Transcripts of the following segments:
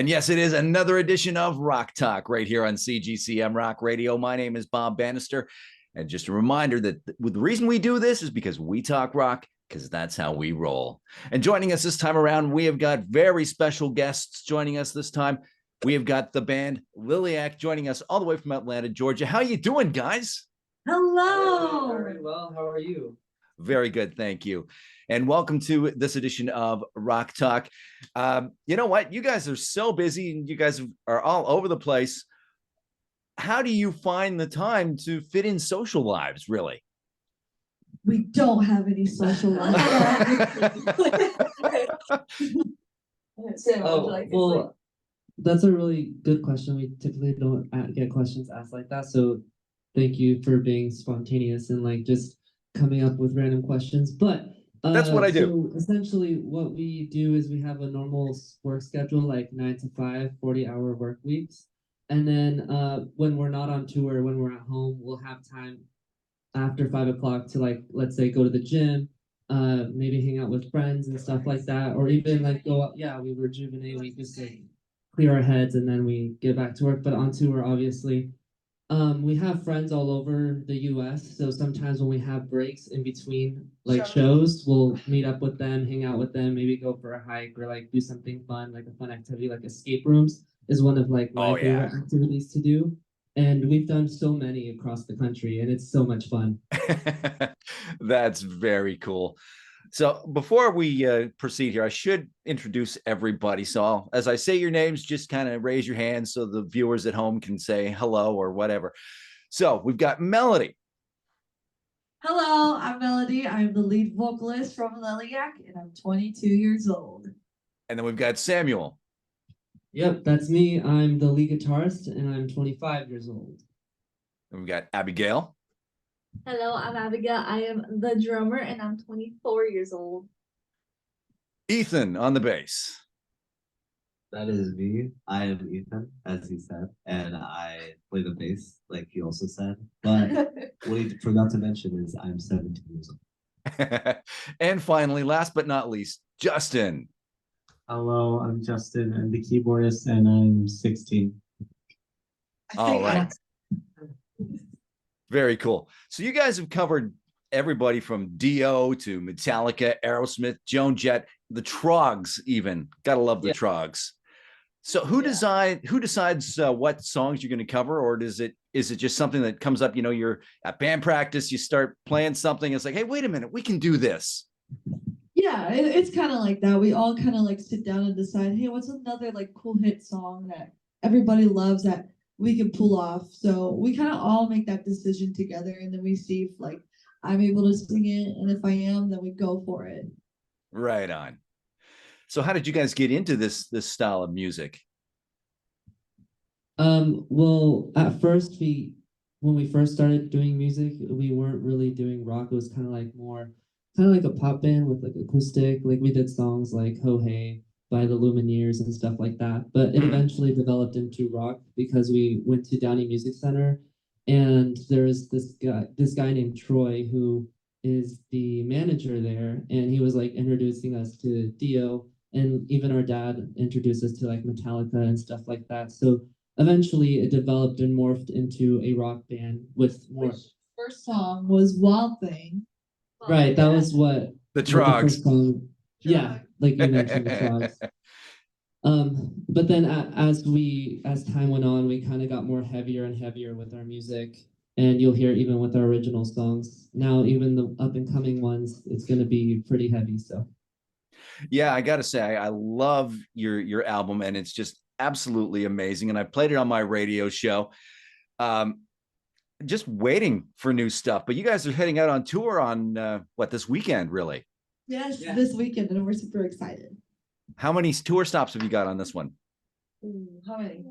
And yes, it is another edition of Rock Talk right here on CGCM Rock Radio. My name is Bob Bannister. And just a reminder that the reason we do this is because we talk rock, because that's how we roll. And joining us this time around, we have got very special guests joining us this time. We have got the band Liliac joining us all the way from Atlanta, Georgia. How you doing, guys? Hello. Very well. How are you? Very good, thank you. And welcome to this edition of Rock Talk. You know what? You guys are so busy and you guys are all over the place. How do you find the time to fit in social lives, really? We don't have any social lives. Well, that's a really good question. We typically don't get questions asked like that. So thank you for being spontaneous and like just coming up with random questions. But that's what I do. So essentially what we do is we have a normal work schedule, like 9 to 5, 40-hour work weeks. And then when we're not on tour, when we're at home, we'll have time after 5 o'clock to, like, let's say go to the gym, maybe hang out with friends and stuff like that, or even like go up. Yeah, we rejuvenate, we just like clear our heads and then we get back to work. But on tour, obviously, we have friends all over the US. So sometimes when we have breaks in between like shows, we'll meet up with them, hang out with them, maybe go for a hike or like do something fun, like a fun activity, like escape rooms is one of like my favorite activities to do. And we've done so many across the country and it's so much fun. That's very cool. So before we proceed here, I should introduce everybody. So as I say your names, just kind of raise your hand so the viewers at home can say hello or whatever. So we've got Melody. Hello, I'm Melody. I'm the lead vocalist from Liliac, and I'm 22 years old. And then we've got Samuel. Yep, that's me. I'm the lead guitarist, and I'm 25 years old. And we've got Abigail. Hello, I'm Abigail. I am the drummer and I'm 24 years old. Ethan on the bass. That is me. I am Ethan, as he said, and I play the bass, like he also said. But what he forgot to mention is I'm 17 years old. And finally, last but not least, Justin. Hello, I'm Justin. I'm the keyboardist, and I'm 16. All right. Very cool. So you guys have covered everybody from Dio to Metallica, Aerosmith, Joan Jett, the Trogs even. Gotta love the Trogs. So who decides what songs you're going to cover, or is it just something that comes up? You know, you're at band practice, you start playing something. It's like, hey, wait a minute, we can do this. Yeah, it's kind of like that. We all kind of like sit down and decide, hey, what's another like cool hit song that everybody loves that we can pull off. So we kind of all make that decision together, and then we see if like I'm able to sing it, and if I am, then we go for it. Right on. So how did you guys get into this style of music? Well, at first when we first started doing music, we weren't really doing rock. It was kind of like a pop band with like acoustic. Like we did songs like Ho Hey by the Lumineers and stuff like that. But it eventually developed into rock because we went to Downey Music Center, and there's this guy named Troy who is the manager there, and he was like introducing us to Dio, and even our dad introduced us to like Metallica and stuff like that. So eventually it developed and morphed into a rock band with more. Which first song was Wild Thing. Right, that was what the Trogs. Yeah, like you mentioned, the Trogs. But then as time went on, we kind of got more heavier and heavier with our music, and you'll hear even with our original songs now, even the up and coming ones, it's going to be pretty heavy. So yeah, I gotta say, I love your album, and it's just absolutely amazing. And I played it on my radio show. Just waiting for new stuff. But you guys are heading out on tour on this weekend, really? Yes, this weekend, and we're super excited. How many tour stops have you got on this one? How many?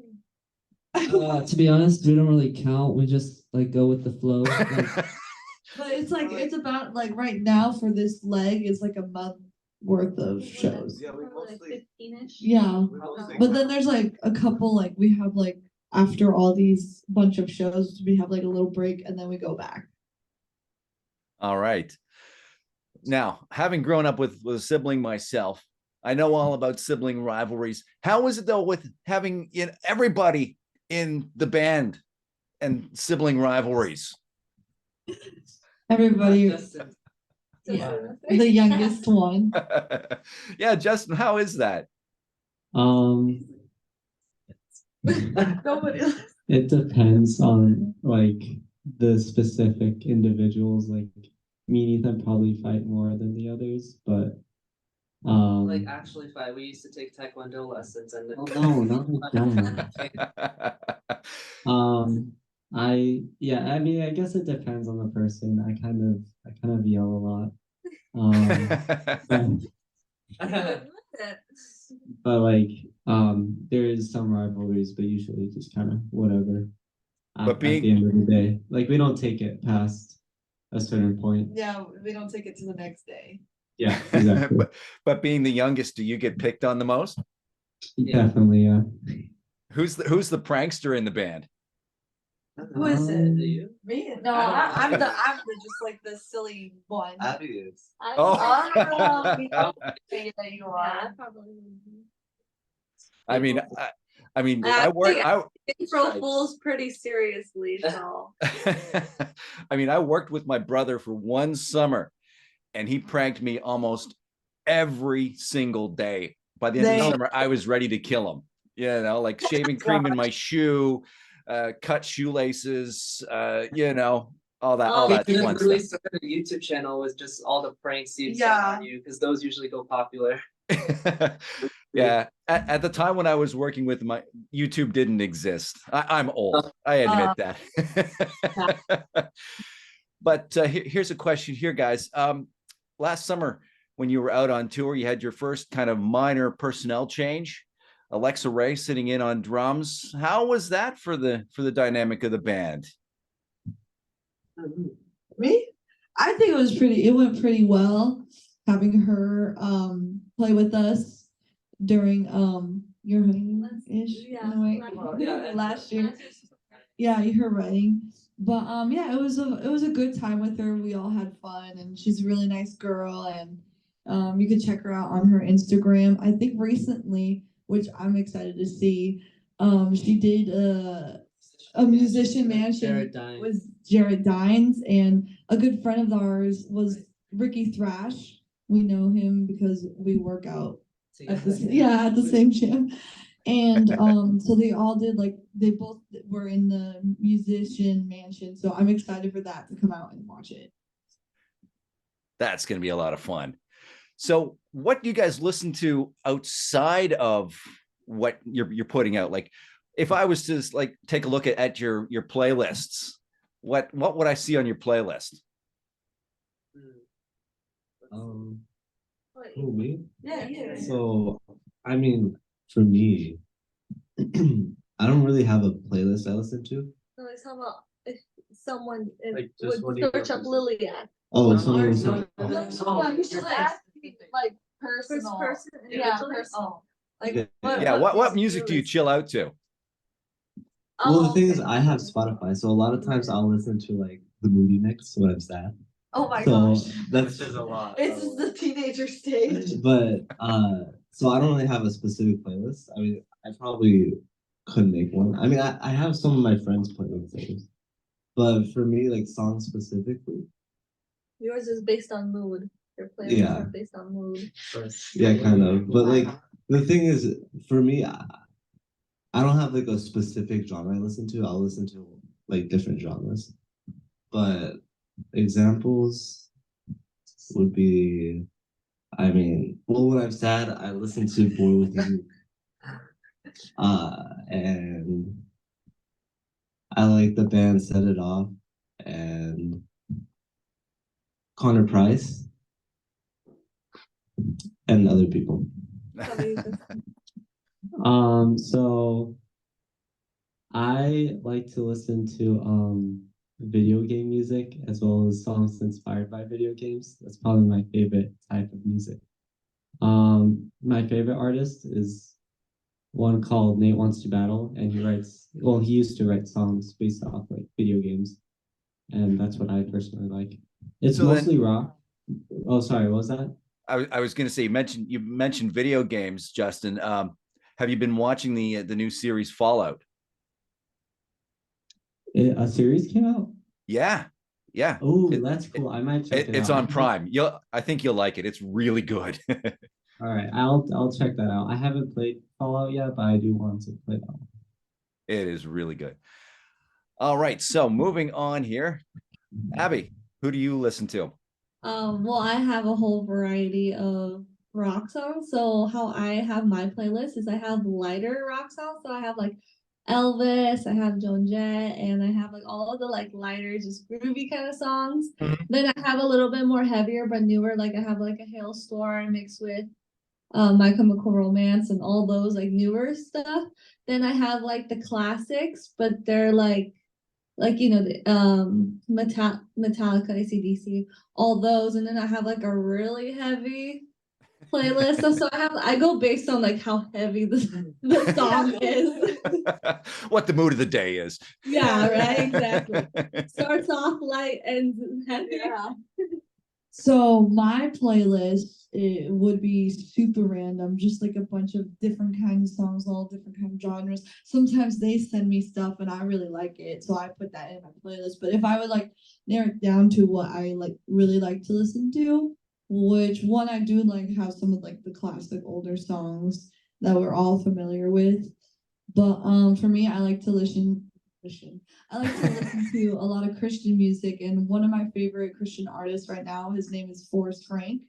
To be honest, we don't really count. We just like go with the flow. But it's about like right now for this leg is like a month worth of shows. Yeah, we mostly 15-ish. Yeah, but then there's like a couple like we have like after all these bunch of shows we have like a little break and then we go back. All right. Now, having grown up with a sibling myself, I know all about sibling rivalries. How is it though with having everybody in the band and sibling rivalries? Everybody, Justin. yeah, the youngest one. Yeah, Justin, how is that? Um, Nobody else. it depends on like the specific individuals. Like me and Ethan probably fight more than the others, but Like actually fight. We used to take taekwondo lessons and oh no, not like that. I mean, I guess it depends on the person. I kind of yell a lot. But, but like, there is some rivalries, but usually just kind of whatever. At the end of the day, like we don't take it past a certain point. Yeah, we don't take it to the next day. Yeah, exactly. but being the youngest, do you get picked on the most? Definitely, yeah. Who's the prankster in the band? Who is it? Do you? Me? No, I'm the just like the silly one. Abby is. Oh. Say that you are. I mean, April Fool's pretty seriously, so. I mean, I worked with my brother for one summer, and he pranked me almost every single day. By the end of the summer, I was ready to kill him. You know, like shaving cream in my shoe, cut shoelaces, you know, all that We fun literally stuff. started a YouTube channel with just all the pranks you'd seen on you because those usually go popular. Yeah, at the time when I was working with my YouTube didn't exist. I'm old. I admit that. But here's a question here, guys. Last summer, when you were out on tour, you had your first kind of minor personnel change. Alexa Ray sitting in on drums. How was that for the dynamic of the band? Me? I think it went pretty well having her play with us during your honeymoon ish in a way. Last year. Yeah, her writing. But yeah, it was a good time with her. We all had fun, and she's a really nice girl, and you can check her out on her Instagram. I think recently, which I'm excited to see, she did a musician mansion with Jared Dines, and a good friend of ours was Ricky Thrash. We know him because we work out at the same gym. And so they all did they both were in the musician mansion. So I'm excited for that to come out and watch it. That's going to be a lot of fun. So what do you guys listen to outside of what you're putting out? Like if I was to like take a look at your playlists, what would I see on your playlist? Who, me? Yeah. So, I mean, for me, I don't really have a playlist I listen to. So it's how about if someone Like, just what would do you search up Liliac. Oh, No, someone. you should ask like personal. Yeah, personal. Like What music do you chill out to? Well, the thing is, I have Spotify, so a lot of times I'll listen to like the moody mix when I'm sad. Oh my So gosh. that's a lot. It's just the teenager stage. But so I don't really have a specific playlist. I mean, I probably could make one. I mean, I have some of my friends playlists, but for me, like songs specifically. Yours is based on mood. Your playlists are based on mood. Yeah, kind of. But like the thing is, for me, I don't have like a specific genre I listen to. I'll listen to like different genres. But examples would be, I mean, well, when I'm sad, I listen to Boy with You. And I like the band Set It Off and Connor Price and other people. So I like to listen to video game music as well as songs inspired by video games. That's probably my favorite type of music. My favorite artist is one called Nate Wants to Battle, and he used to write songs based off like video games, and that's what I personally like. It's mostly rock. Oh, sorry, what was that? I was going to say you mentioned video games, Justin. Have you been watching the new series Fallout? A series came out. Yeah, yeah. Oh, It, that's cool. I might check it it's out. on Prime. I think you'll like it. It's really good. All right, I'll check that out. I haven't played Fallout yet, but I do want to play that one. It is really good. All right, so moving on here, Abby, who do you listen to? Well, I have a whole variety of rock songs. So how I have my playlist is I have lighter rock songs. So I have like Elvis, I have Joan Jett, and I have like all of the like lighter, just groovy kind of songs. Mhm. Then I have a little bit more heavier but newer. Like I have like a Hailstorm mixed with My Chemical Romance and all those like newer stuff. Then I have like the classics, but they're like you know the Metallica, AC/DC, all those, and then I have like a really heavy playlist. So I go based on like how heavy the song is. What the mood of the day is. Yeah, right, exactly. Starts off light and heavy. Yeah. So my playlist it would be super random, just like a bunch of different kinds of songs, all different kind of genres. Sometimes they send me stuff and I really like it, so I put that in my playlist. But if I would like narrow it down to what I like really like to listen to, which one I do like have some of like the classic older songs that we're all familiar with. But for me, I like to listen. I like to listen to a lot of Christian music, and one of my favorite Christian artists right now, his name is Forrest Frank.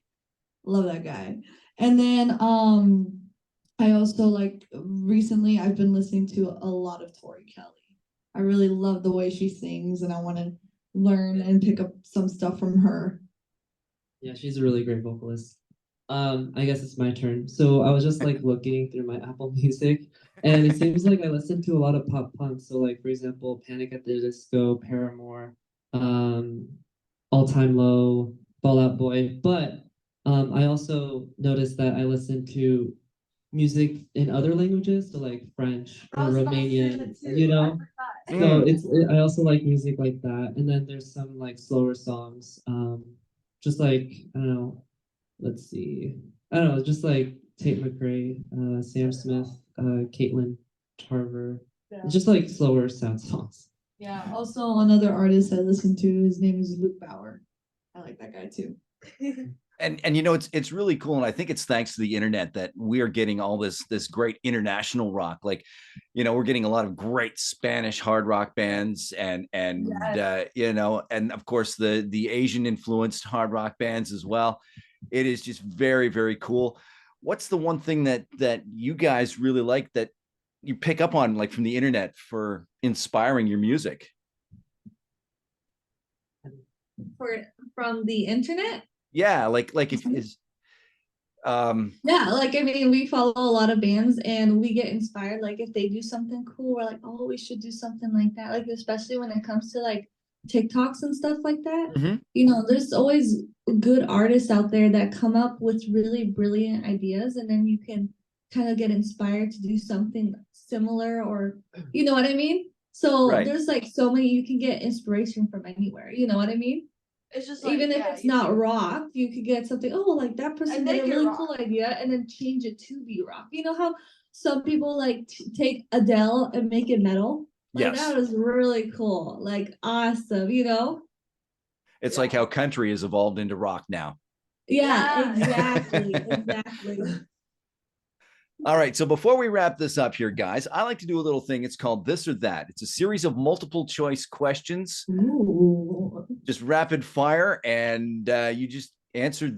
Love that guy. And then I also like recently I've been listening to a lot of Tori Kelly. I really love the way she sings, and I want to learn and pick up some stuff from her. Yeah, she's a really great vocalist. I guess it's my turn. So I was just like looking through my Apple Music, and it seems like I listen to a lot of pop punk. So like for example, Panic at the Disco, Paramore, um, All Time Low, Fall Out Boy. But I also noticed that I listen to music in other languages, so like French or Romanian, you know. So I also like music like that. And then there's some like slower songs, just like I don't know, let's see. I don't know, just like Tate McRae, Sam Smith, Caitlin Tarver. Yeah. Just like slower sad songs. Yeah. Also, another artist I listen to, his name is Luke Bauer. I like that guy too. And you know it's really cool, and I think it's thanks to the internet that we are getting all this great international rock. Like, you know, we're getting a lot of great Spanish hard rock bands, and you know, and of course the Asian influenced hard rock bands as well. It is just very, very cool. What's the one thing that you guys really like that you pick up on like from the internet for inspiring your music? From the internet. Yeah, like if is Yeah, like I mean, we follow a lot of bands and we get inspired. Like if they do something cool, we're like, oh, we should do something like that. Like especially when it comes to like TikToks and stuff like that. Mhm. You know, there's always good artists out there that come up with really brilliant ideas, and then you can kind of get inspired to do something similar, or you know what I mean? So Right. there's like so many you can get inspiration from anywhere. You know what I mean? It's just Even if it's not rock, you could get something, oh, like that person make had a it really rock. cool idea and then change it to be rock. You know how some people like take Adele and make it metal? Like Yes. that was really cool. Like awesome, you know? It's like how country has evolved into rock now. Yeah, Yeah. exactly. All right. So before we wrap this up here, guys, I like to do a little thing. It's called This or That. It's a series of multiple choice questions, Ooh. just rapid fire, and you just answer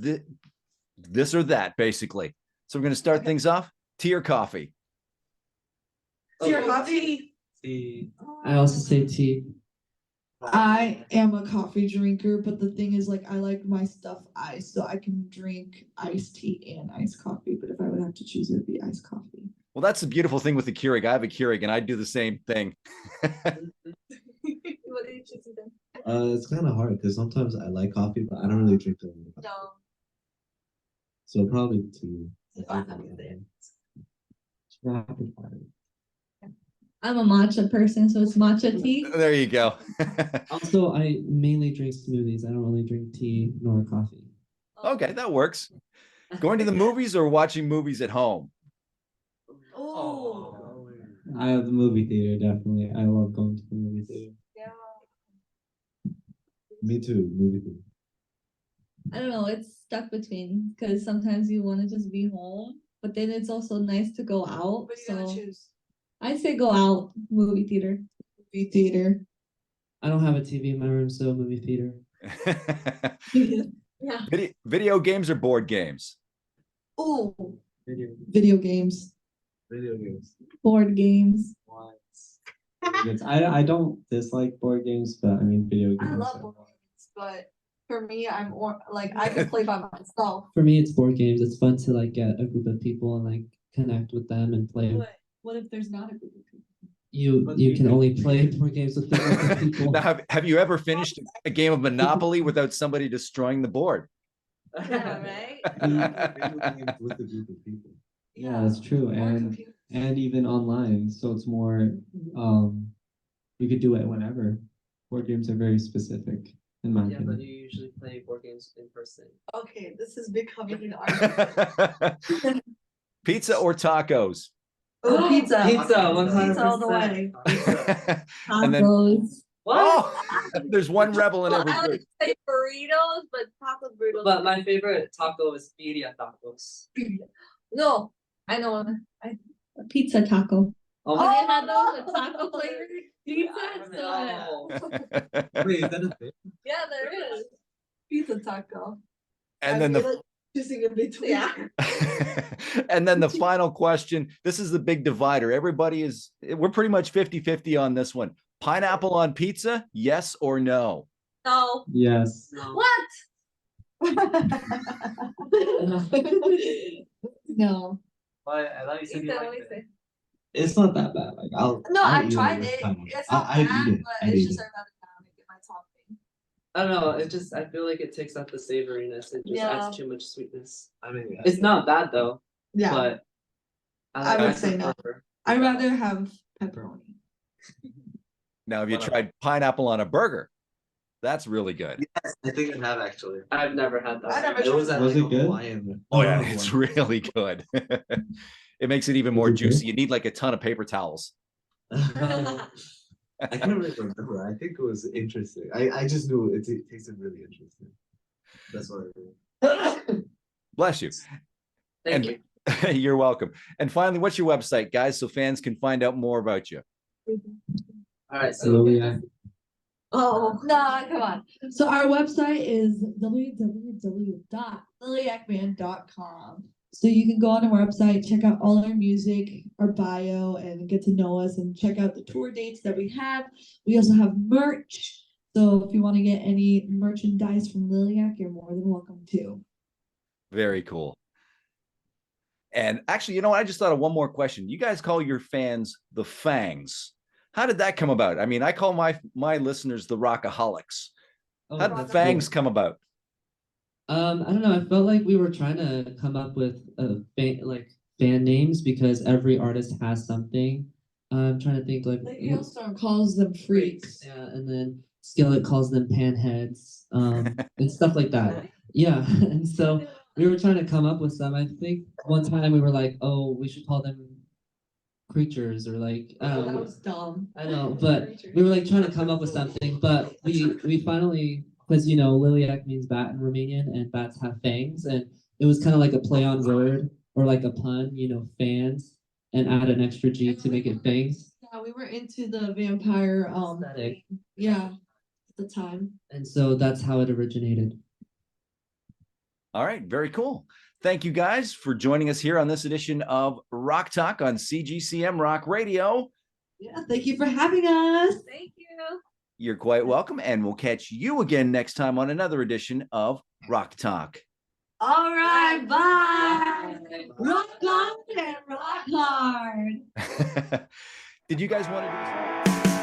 this or that, basically. So we're going to start things off. Tea or coffee? Tea or coffee? Tea. I also say tea. I am a coffee drinker, but the thing is, like, I like my stuff iced, so I can drink iced tea and iced coffee. But if I would have to choose, it would be iced coffee. Well, that's the beautiful thing with the Keurig. I have a Keurig, and I do the same thing. What did you choose then? It's kind of hard because sometimes I like coffee, but I don't really drink it. No. So probably tea. Rapid fire. I'm a matcha person, so it's matcha tea. There you go. Also, I mainly drink smoothies. I don't really drink tea nor coffee. Okay, that works. Going to the movies or watching movies at home? Oh. I have the movie theater, definitely. I love going to the movie theater. Me too. Movie theater. I don't know, it's stuck between because sometimes you want to just be home, but then it's also nice to go out. What do you gotta So choose? I'd say go out, movie theater. Movie theater. I don't have a TV in my room, so movie theater. Yeah. Video games or board games? Oh, Video. video games. Video games. Board games. I don't dislike board games, but I mean video games. I love board games, but for me, I can play by myself. For me, it's board games. It's fun to like get a group of people and like connect with them and play. What if there's not a group of people? You can only play board games with the group of people. Now, have you ever finished a game of Monopoly without somebody destroying the board? Yeah, right? Video games with a group of people. Yeah, that's true. And even online. So it's more you could do it whenever. Board games are very specific in my Yeah, but opinion. you usually play board games in person. Okay, this is becoming an argument. Pizza or tacos? Oh, pizza. Pizza, 100%. Pizza all the 100%. way. And then, Tacos. oh, there's one rebel in Well, every I group. would say burritos, but taco burritos. But my favorite taco is birria tacos. No, I know. A pizza taco. Oh Have my you had those with taco flavored pizza? Oh. Wait, is that a thing? Yeah, there is. Pizza taco. And then the Choosing in between. Yeah. and then the final question. This is the big divider. We're pretty much 50-50 on this one. Pineapple on pizza, yes or no? No. Yes. What? No. But I thought you said you Ethan, what liked do you it. say? It's not that bad. Like I'll. No, I'll I've eat tried with it. pineapple. It's not I'd bad, eat it. but I'd it's eat just it. I'd rather not make it my topping. I don't know. It just I feel like it takes out the savoriness. It just Yeah. adds too much sweetness. I mean, It's not bad though. Yeah, But I would say no. prefer- I'd rather have pepperoni. Now, have you What tried pineapple on a burger? That's really good. yes, I think I have actually. I've never had that. I never It was at Was like it a good? Hawaiian. Oh yeah, it's really good. It makes it even more Was it good? juicy. You need like a ton of paper towels. I can't really remember. I think it was interesting. I just knew it tasted really interesting. That's what I remember. Bless you. Thank And- you. You're welcome. And finally, what's your website, guys, so fans can find out more about you? All right, so Liliac. Oh, no, come on. So our website is www.liliacband.com. So you can go on our website, check out all our music, our bio, and get to know us and check out the tour dates that we have. We also have merch. So if you want to get any merchandise from Liliac, you're more than welcome to. Very cool. And actually, you know what? I just thought of one more question. You guys call your fans the Fangs. How did that come about? I mean, I call my listeners the Rockaholics. Oh, How did the that's Fangs cool. come about? I don't know. I felt like we were trying to come up with band names because every artist has something. I'm trying to think like The Hailstorm calls them freaks. Yeah, and then Skillet calls them panheads, and stuff like that. Yeah, and so we were trying to come up with some. I think one time we were like, oh, we should call them creatures or like I don't That know. was dumb. I know, but we were like trying to come up with something, but we finally, because you know Liliac means bat in Romanian and bats have fangs, and it was kind of like a play on word or like a pun, you know, fans, and add an extra G to make it fangs. Yeah, we were into the vampire Aesthetic. yeah, at the time. And so that's how it originated. All right, very cool. Thank you guys for joining us here on this edition of Rock Talk on CGCM Rock Radio. Yeah, thank you for having us. Thank you. You're quite welcome, and we'll catch you again next time on another edition of Rock Talk. All right, bye. Rock on and rock hard. Did you guys want to do this?